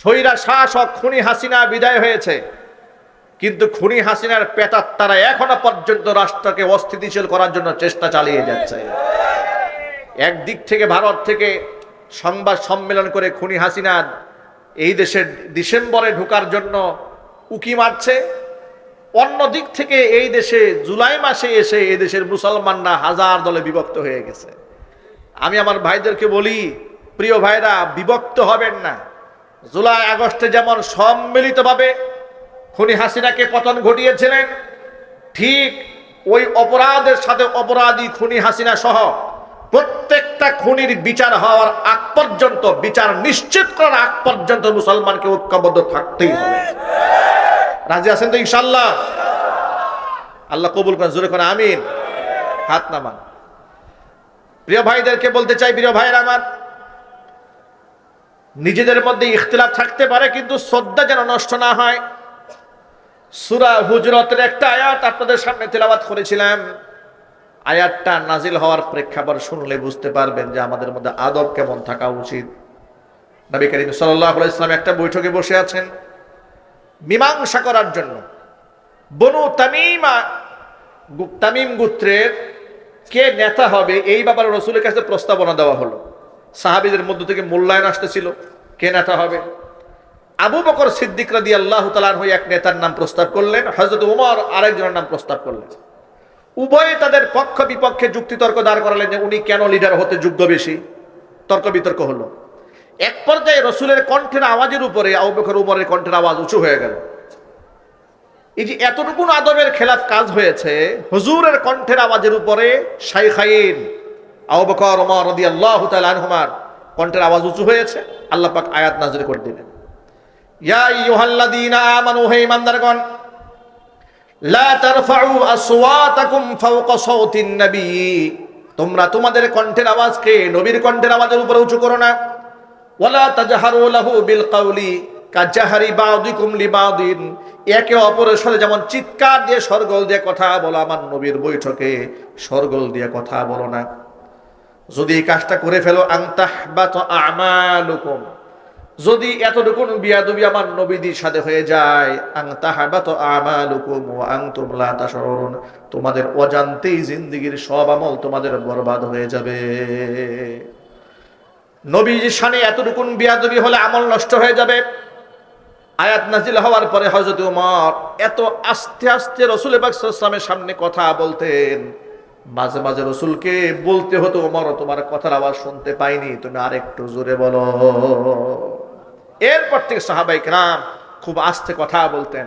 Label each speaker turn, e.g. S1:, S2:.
S1: স্বৈরা শাসক খুনি হাসিনা বিদায় হয়েছে, কিন্তু খুনি হাসিনার প্রেতাত্মারা এখনো পর্যন্ত রাষ্ট্রকে অস্থিতিশীল করার জন্য চেষ্টা চালিয়ে যাচ্ছে। একদিক থেকে ভারত থেকে সংবাদ সম্মেলন করে খুনি হাসিনা এই দেশের ডিসেম্বরে ঢোকার জন্য উকি মারছে, অন্য দিক থেকে এই দেশে জুলাই মাসে এসে এই দেশের মুসলমানরা হাজার দলে বিভক্ত হয়ে গেছে। আমি আমার ভাইদেরকে বলি, প্রিয় ভাইরা, বিভক্ত হবেন না। জুলাই আগস্টে যেমন সম্মিলিতভাবে খুনি হাসিনাকে পতন ঘটিয়েছিলেন, ঠিক ওই অপরাধের সাথে অপরাধী খুনি হাসিনা সহ প্রত্যেকটা খুনির বিচার হওয়ার আগ পর্যন্ত, বিচার নিশ্চিত করার আগ পর্যন্ত মুসলমানকে ঐক্যবদ্ধ থাকতেই হবে। রাজি আছেন তো ইনশাআল্লাহ? আল্লাহ কবুল করেন, জোরে করেন আমিন। হাত নামান। প্রিয় ভাইদেরকে বলতে চাই, প্রিয় ভাইয়ের আমার, নিজেদের মধ্যে ইখতিলাফ থাকতে পারে, কিন্তু শ্রদ্ধা যেন নষ্ট না হয়। সূরা হুজরাতের একটা আয়াত আপনাদের সামনে তেলাওয়াত করেছিলাম। আয়াতটা নাজিল হওয়ার প্রেক্ষাপট শুনলে বুঝতে পারবেন যে আমাদের মধ্যে আদব কেমন থাকা উচিত। নবী করিম সাল্লাল্লাহু আলাইহি ওয়াসাল্লাম একটা বৈঠকে বসে আছেন মীমাংসা করার জন্য। বনু তামিম গোত্রের কে নেতা হবে এই ব্যাপারে রাসূলের কাছে প্রস্তাবনা দেওয়া হলো। সাহাবীদের মধ্য থেকে মূল্যায়ন আসতেছিল, কে নেতা হবে। আবু বকর সিদ্দিক রাদিয়াল্লাহু তাআলা আনহু এক নেতার নাম প্রস্তাব করলেন, হযরত ওমর আরেকজনের নাম প্রস্তাব করলেন। উভয়ে তাদের পক্ষ বিপক্ষে যুক্তিতর্ক দাঁড় করালেন যে উনি কেন লিডার হতে যোগ্য বেশি। তর্ক বিতর্ক হলো। এক পর্যায়ে রাসূলের কণ্ঠের আওয়াজের উপরে আবু বকর ওমরের কণ্ঠের আওয়াজ উঁচু হয়ে গেল। এই যে এতটুকু আদবের খেলাফ কাজ হয়েছে, হুজুরের কণ্ঠের আওয়াজের উপরে শাইখাইন আবু বকর ওমর রাদিয়াল্লাহু তাআলা আনহুমার কণ্ঠের আওয়াজ উঁচু হয়েছে। আল্লাহ পাক আয়াত নাযিল করে দিলেন, ইয়া আইয়ুহাল্লাযীনা আমানু, হে ঈমানদারগণ, লা তারফাউ আসওয়াতাকুম ফাওকা সাওতিন নবী, তোমরা তোমাদের কণ্ঠের আওয়াজকে নবীর কণ্ঠের আওয়াজের উপরে উঁচু করো না। ওয়ালা তাজহারু লাহু বিল কাওলি কাজাহরি বাউদিকুম লিবাউদিন, একে অপরের সাথে যেমন চিৎকার দিয়ে সরগোল দিয়ে কথা বলো, আমার নবীর বৈঠকে সরগোল দিয়ে কথা বলো না। যদি এই কাজটা করে ফেলো, আনতাহবাতু আমালুকুম, যদি এতটুকু বিয়াদবি আমার নবীদের সাথে হয়ে যায়, আনতাহবাতু আমালুকুম ওয়া আনতুম লা তাশউরুন, তোমাদের অজান্তেই জিন্দেগীর সব আমল তোমাদের বরবাদ হয়ে যাবে। নবীর শানে এতটুকু বিয়াদবি হলে আমল নষ্ট হয়ে যাবে। আয়াত নাজিল হওয়ার পরে হযরত ওমর এত আস্তে আস্তে রাসূল পাক সাল্লাল্লাহু আলাইহি ওয়াসাল্লামের সামনে কথা বলতেন, মাঝে মাঝে রাসূলকে বলতে হতো, ওমর তোমার কথার আওয়াজ শুনতে পাইনি, তুমি আরেকটু জোরে বলো। এরপর থেকে সাহাবায়ে কেরাম খুব আস্তে কথা বলতেন।